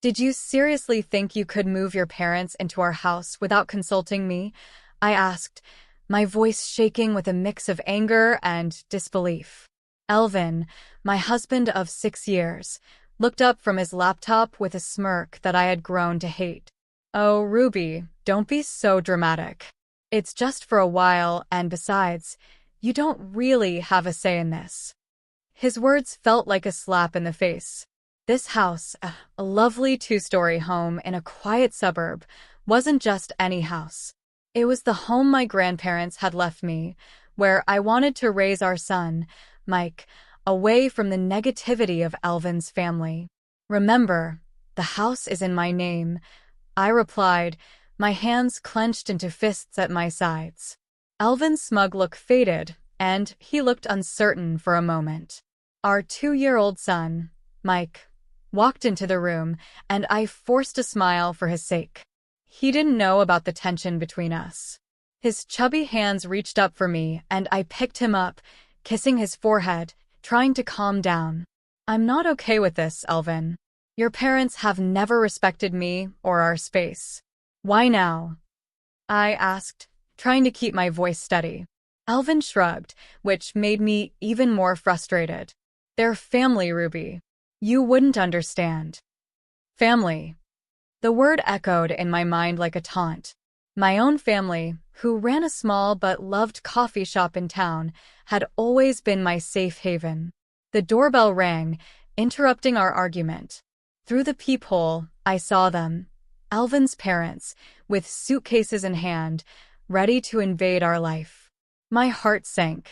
Did you seriously think you could move your parents into our house without consulting me? I asked, my voice shaking with a mix of anger and disbelief. Elvin, my husband of 6 years, looked up from his laptop with a smirk that I had grown to hate. Oh, Ruby, don't be so dramatic. It's just for a while, and besides, you don't really have a say in this. His words felt like a slap in the face. This house, a lovely two-story home in a quiet suburb, wasn't just any house. It was the home my grandparents had left me, where I wanted to raise our son, Mike, away from the negativity of Elvin's family. Remember, the house is in my name, I replied, my hands clenched into fists at my sides. Elvin's smug look faded, and he looked uncertain for a moment. Our 2-year-old son, Mike, walked into the room, and I forced a smile for his sake. He didn't know about the tension between us. His chubby hands reached up for me, and I picked him up, kissing his forehead, trying to calm down. I'm not okay with this, Elvin. Your parents have never respected me or our space. Why now? I asked, trying to keep my voice steady. Elvin shrugged, which made me even more frustrated. They're family, Ruby. You wouldn't understand. Family. The word echoed in my mind like a taunt. My own family, who ran a small but loved coffee shop in town, had always been my safe haven. The doorbell rang, interrupting our argument. Through the peephole, I saw them, Elvin's parents, with suitcases in hand, ready to invade our life. My heart sank.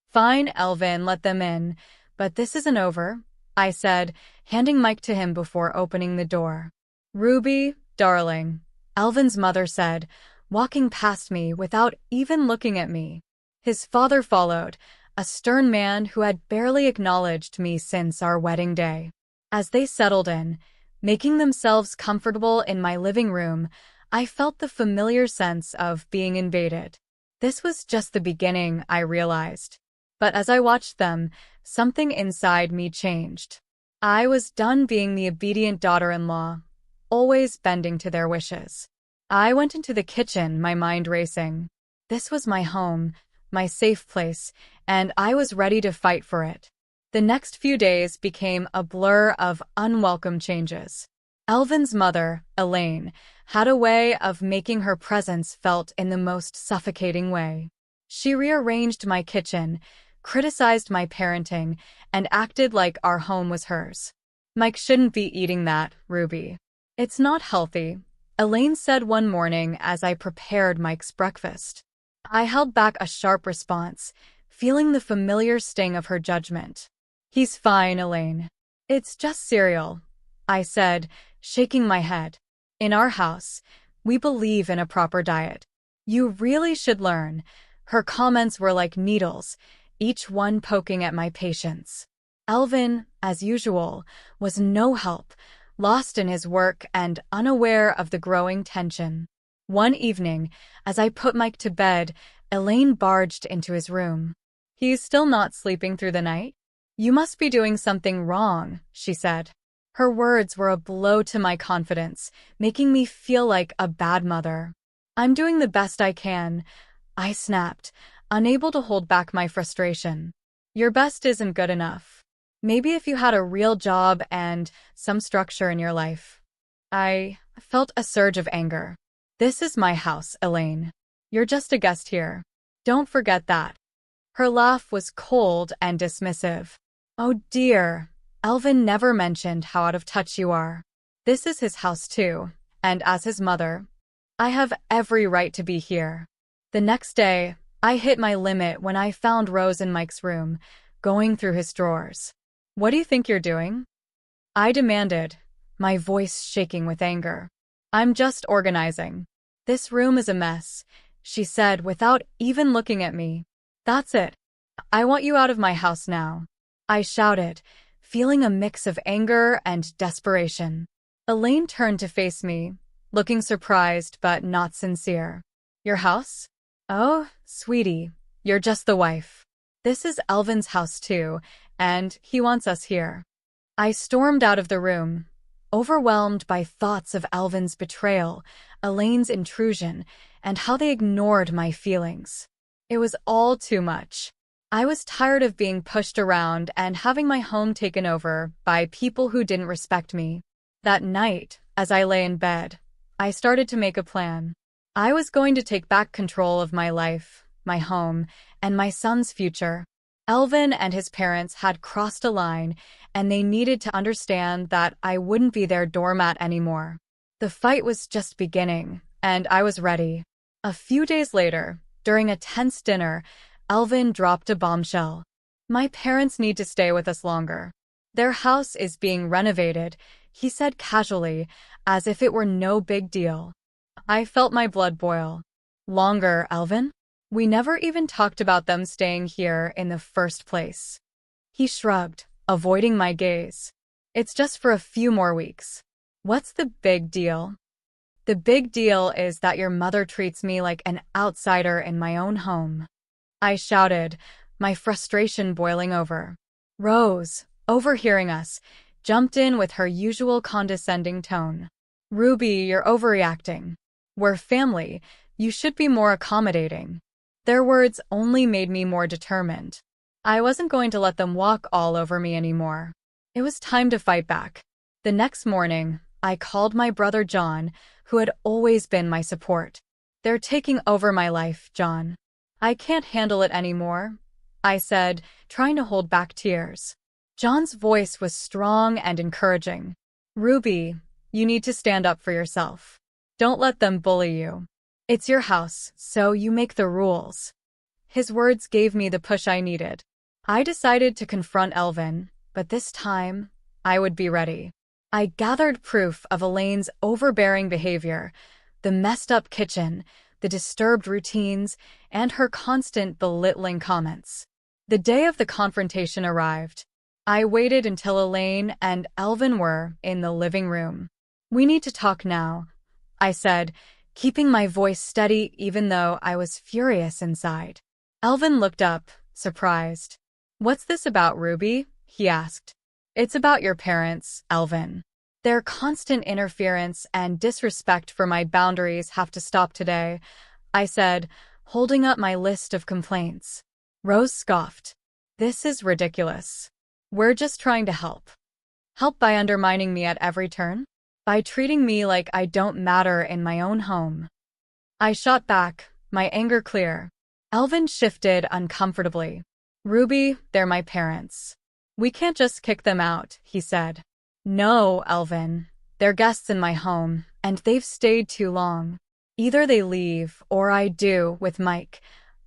Fine, Elvin, let them in, but this isn't over, I said, handing Mike to him before opening the door. Ruby, darling, Elvin's mother said, walking past me without even looking at me. His father followed, a stern man who had barely acknowledged me since our wedding day. As they settled in, making themselves comfortable in my living room, I felt the familiar sense of being invaded. This was just the beginning, I realized. But as I watched them, something inside me changed. I was done being the obedient daughter-in-law, always bending to their wishes. I went into the kitchen, my mind racing. This was my home, my safe place, and I was ready to fight for it. The next few days became a blur of unwelcome changes. Elvin's mother, Elaine, had a way of making her presence felt in the most suffocating way. She rearranged my kitchen, criticized my parenting, and acted like our home was hers. Mike shouldn't be eating that, Ruby. It's not healthy, Elaine said one morning as I prepared Mike's breakfast. I held back a sharp response, feeling the familiar sting of her judgment. He's fine, Elaine. It's just cereal, I said, shaking my head. In our house, we believe in a proper diet. You really should learn. Her comments were like needles, each one poking at my patience. Elvin, as usual, was no help, lost in his work and unaware of the growing tension. One evening, as I put Mike to bed, Elaine barged into his room. He's still not sleeping through the night? You must be doing something wrong, she said. Her words were a blow to my confidence, making me feel like a bad mother. I'm doing the best I can, I snapped, unable to hold back my frustration. Your best isn't good enough. Maybe if you had a real job and some structure in your life. I felt a surge of anger. This is my house, Elaine. You're just a guest here. Don't forget that. Her laugh was cold and dismissive. Oh dear, Elvin never mentioned how out of touch you are. This is his house too, and as his mother, I have every right to be here. The next day, I hit my limit when I found Rose in Mike's room, going through his drawers. What do you think you're doing? I demanded, my voice shaking with anger. I'm just organizing. This room is a mess, she said without even looking at me. That's it. I want you out of my house now, I shouted, feeling a mix of anger and desperation. Elaine turned to face me, looking surprised but not sincere. Your house? Oh, sweetie, you're just the wife. This is Elvin's house too, and he wants us here. I stormed out of the room, overwhelmed by thoughts of Alvin's betrayal, Elaine's intrusion, and how they ignored my feelings. It was all too much. I was tired of being pushed around and having my home taken over by people who didn't respect me. That night, as I lay in bed, I started to make a plan. I was going to take back control of my life, my home, and my son's future. Elvin and his parents had crossed a line, and they needed to understand that I wouldn't be their doormat anymore. The fight was just beginning, and I was ready. A few days later, during a tense dinner, Elvin dropped a bombshell. "My parents need to stay with us longer. Their house is being renovated," he said casually, as if it were no big deal. I felt my blood boil. "Longer, Elvin? We never even talked about them staying here in the first place." He shrugged, avoiding my gaze. "It's just for a few more weeks." "What's the big deal?" "The big deal is that your mother treats me like an outsider in my own home," I shouted, my frustration boiling over. Rose, overhearing us, jumped in with her usual condescending tone. "Ruby, you're overreacting. We're family. You should be more accommodating." Their words only made me more determined. I wasn't going to let them walk all over me anymore. It was time to fight back. The next morning, I called my brother John, who had always been my support. "They're taking over my life, John. I can't handle it anymore," I said, trying to hold back tears. John's voice was strong and encouraging. "Ruby, you need to stand up for yourself. Don't let them bully you. It's your house, so you make the rules." His words gave me the push I needed. I decided to confront Elvin, but this time, I would be ready. I gathered proof of Elaine's overbearing behavior, the messed-up kitchen, the disturbed routines, and her constant belittling comments. The day of the confrontation arrived. I waited until Elaine and Elvin were in the living room. "We need to talk now," I said, keeping my voice steady even though I was furious inside. Elvin looked up, surprised. "What's this about, Ruby?" he asked. "It's about your parents, Elvin. Their constant interference and disrespect for my boundaries have to stop today," I said, holding up my list of complaints. Rose scoffed. "This is ridiculous. We're just trying to help." "Help by undermining me at every turn? By treating me like I don't matter in my own home?" I shot back, my anger clear. Elvin shifted uncomfortably. "Ruby, they're my parents. We can't just kick them out," he said. "No, Elvin. They're guests in my home, and they've stayed too long. Either they leave, or I do, with Mike,"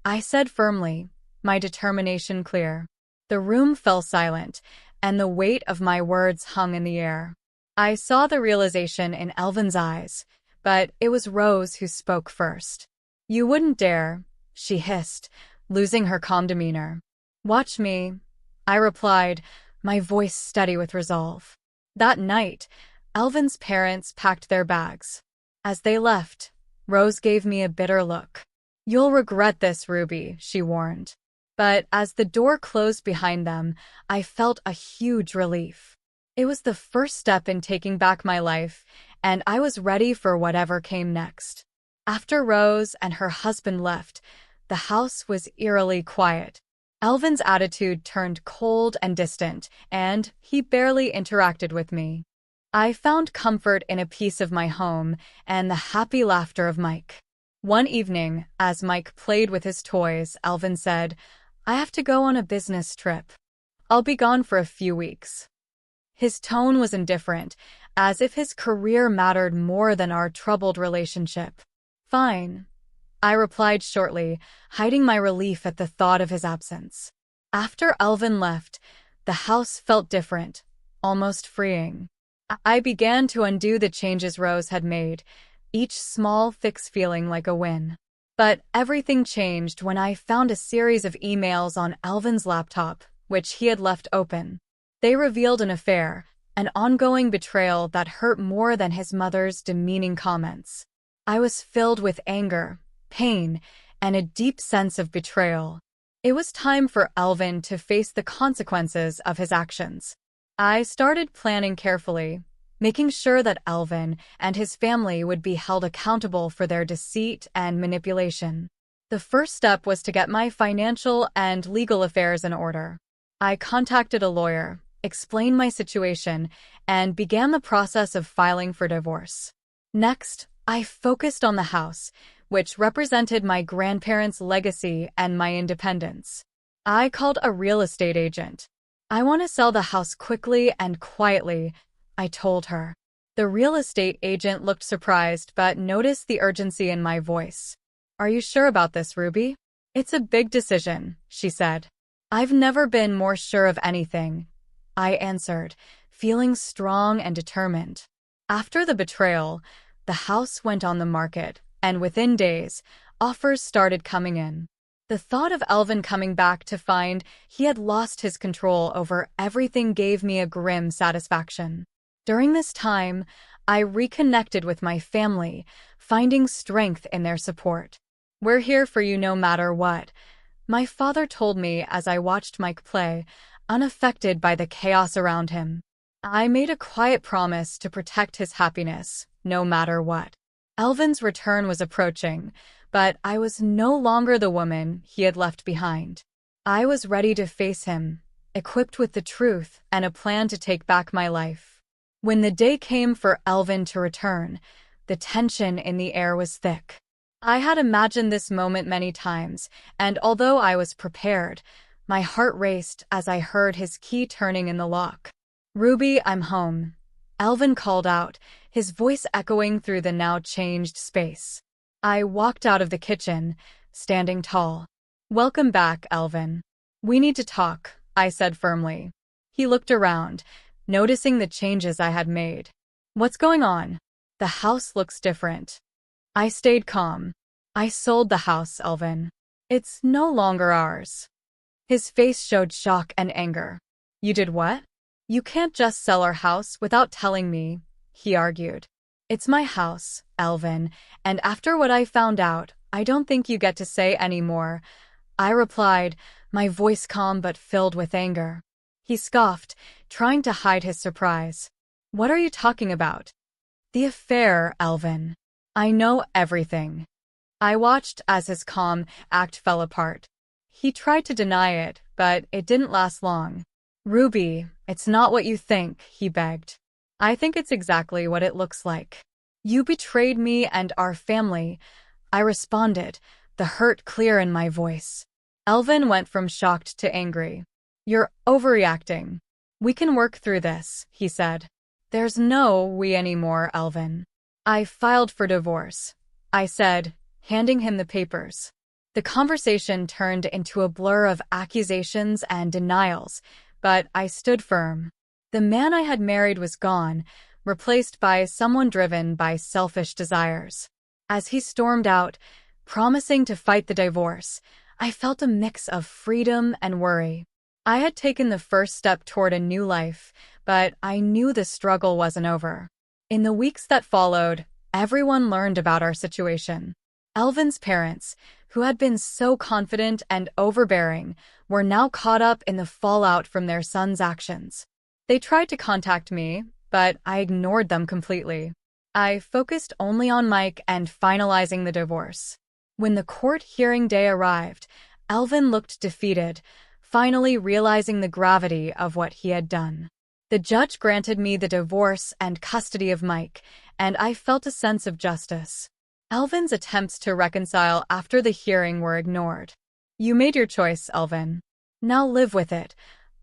I said firmly, my determination clear. The room fell silent, and the weight of my words hung in the air. I saw the realization in Elvin's eyes, but it was Rose who spoke first. "You wouldn't dare," she hissed, losing her calm demeanor. "Watch me," I replied, my voice steady with resolve. That night, Elvin's parents packed their bags. As they left, Rose gave me a bitter look. "You'll regret this, Ruby," she warned. But as the door closed behind them, I felt a huge relief. It was the first step in taking back my life, and I was ready for whatever came next. After Rose and her husband left, the house was eerily quiet. Elvin's attitude turned cold and distant, and he barely interacted with me. I found comfort in a piece of my home and the happy laughter of Mike. One evening, as Mike played with his toys, Elvin said, "I have to go on a business trip. I'll be gone for a few weeks." His tone was indifferent, as if his career mattered more than our troubled relationship. "Fine," I replied shortly, hiding my relief at the thought of his absence. After Elvin left, the house felt different, almost freeing. I began to undo the changes Rose had made, each small fix feeling like a win. But everything changed when I found a series of emails on Elvin's laptop, which he had left open. They revealed an affair, an ongoing betrayal that hurt more than his mother's demeaning comments. I was filled with anger, pain, and a deep sense of betrayal. It was time for Elvin to face the consequences of his actions. I started planning carefully, making sure that Elvin and his family would be held accountable for their deceit and manipulation. The first step was to get my financial and legal affairs in order. I contacted a lawyer, explained my situation, and began the process of filing for divorce. Next, I focused on the house, which represented my grandparents' legacy and my independence. I called a real estate agent. "I want to sell the house quickly and quietly," I told her. The real estate agent looked surprised but noticed the urgency in my voice. "Are you sure about this, Ruby?" "It's a big decision," she said. "I've never been more sure of anything," I answered, feeling strong and determined. After the betrayal, the house went on the market, and within days, offers started coming in. The thought of Elvin coming back to find he had lost his control over everything gave me a grim satisfaction. During this time, I reconnected with my family, finding strength in their support. "We're here for you no matter what," my father told me as I watched Mike play, unaffected by the chaos around him. I made a quiet promise to protect his happiness, no matter what. Elvin's return was approaching, but I was no longer the woman he had left behind. I was ready to face him, equipped with the truth and a plan to take back my life. When the day came for Elvin to return, the tension in the air was thick. I had imagined this moment many times, and although I was prepared, my heart raced as I heard his key turning in the lock. "Ruby, I'm home," Elvin called out, his voice echoing through the now changed space. I walked out of the kitchen, standing tall. "Welcome back, Elvin. We need to talk," I said firmly. He looked around, noticing the changes I had made. "What's going on?" "The house looks different." I stayed calm. "I sold the house, Elvin. It's no longer ours." His face showed shock and anger. "You did what?" "You can't just sell our house without telling me," he argued. "It's my house, Elvin, and after what I found out, I don't think you get to say any more," I replied, my voice calm but filled with anger. He scoffed, trying to hide his surprise. "What are you talking about?" "The affair, Elvin. I know everything." I watched as his calm act fell apart. He tried to deny it, but it didn't last long. "Ruby, it's not what you think," he begged. "I think it's exactly what it looks like. You betrayed me and our family," I responded, the hurt clear in my voice. Elvin went from shocked to angry. "You're overreacting. We can work through this," he said. "There's no we anymore, Elvin." "I filed for divorce," I said, handing him the papers. The conversation turned into a blur of accusations and denials, but I stood firm. The man I had married was gone, replaced by someone driven by selfish desires. As he stormed out, promising to fight the divorce, I felt a mix of freedom and worry. I had taken the first step toward a new life, but I knew the struggle wasn't over. In the weeks that followed, everyone learned about our situation. Elvin's parents, who had been so confident and overbearing, were now caught up in the fallout from their son's actions. They tried to contact me, but I ignored them completely. I focused only on Mike and finalizing the divorce. When the court hearing day arrived, Elvin looked defeated, finally realizing the gravity of what he had done. The judge granted me the divorce and custody of Mike, and I felt a sense of justice. Elvin's attempts to reconcile after the hearing were ignored. "You made your choice, Elvin. Now live with it,"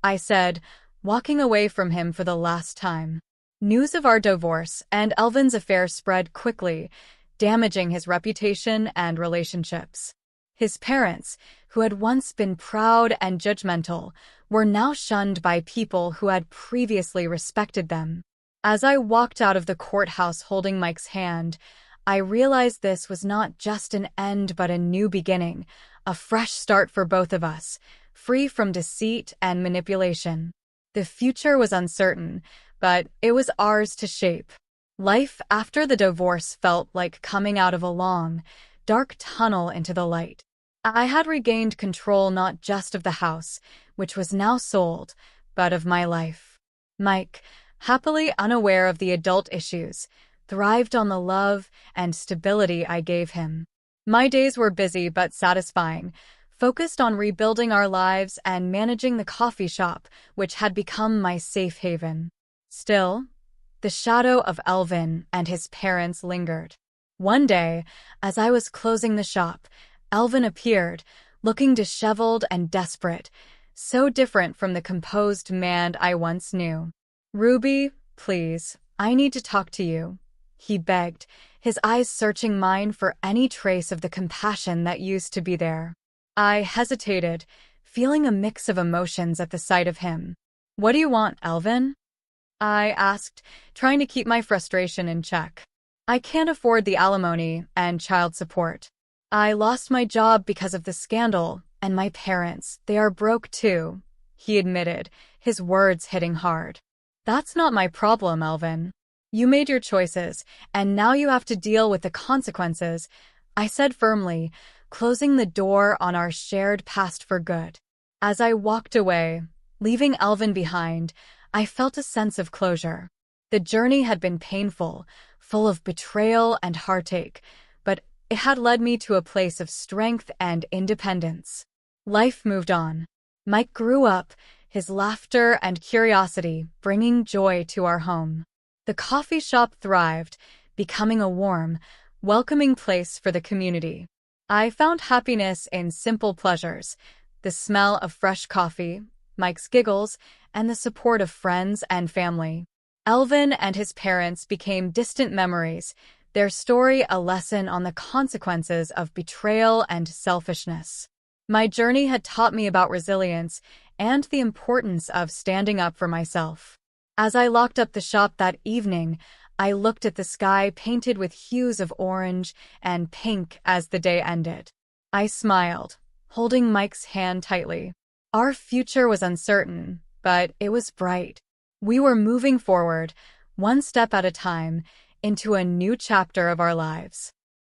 I said, walking away from him for the last time. News of our divorce and Elvin's affair spread quickly, damaging his reputation and relationships. His parents, who had once been proud and judgmental, were now shunned by people who had previously respected them. As I walked out of the courthouse holding Mike's hand, I realized this was not just an end but a new beginning, a fresh start for both of us, free from deceit and manipulation. The future was uncertain, but it was ours to shape. Life after the divorce felt like coming out of a long, dark tunnel into the light. I had regained control not just of the house, which was now sold, but of my life. Mike, happily unaware of the adult issues, thrived on the love and stability I gave him. My days were busy but satisfying, focused on rebuilding our lives and managing the coffee shop, which had become my safe haven. Still, the shadow of Elvin and his parents lingered. One day, as I was closing the shop, Elvin appeared, looking disheveled and desperate, so different from the composed man I once knew. "Ruby, please, I need to talk to you," he begged, his eyes searching mine for any trace of the compassion that used to be there. I hesitated, feeling a mix of emotions at the sight of him. "What do you want, Elvin?" I asked, trying to keep my frustration in check. "I can't afford the alimony and child support. I lost my job because of the scandal, and my parents, they are broke too," he admitted, his words hitting hard. "That's not my problem, Elvin. You made your choices, and now you have to deal with the consequences," I said firmly, closing the door on our shared past for good. As I walked away, leaving Elvin behind, I felt a sense of closure. The journey had been painful, full of betrayal and heartache, but it had led me to a place of strength and independence. Life moved on. Mike grew up, his laughter and curiosity bringing joy to our home. The coffee shop thrived, becoming a warm, welcoming place for the community. I found happiness in simple pleasures: the smell of fresh coffee, Mike's giggles, and the support of friends and family. Elvin and his parents became distant memories, their story a lesson on the consequences of betrayal and selfishness. My journey had taught me about resilience and the importance of standing up for myself. As I locked up the shop that evening, I looked at the sky painted with hues of orange and pink as the day ended. I smiled, holding Mike's hand tightly. Our future was uncertain, but it was bright. We were moving forward, one step at a time, into a new chapter of our lives.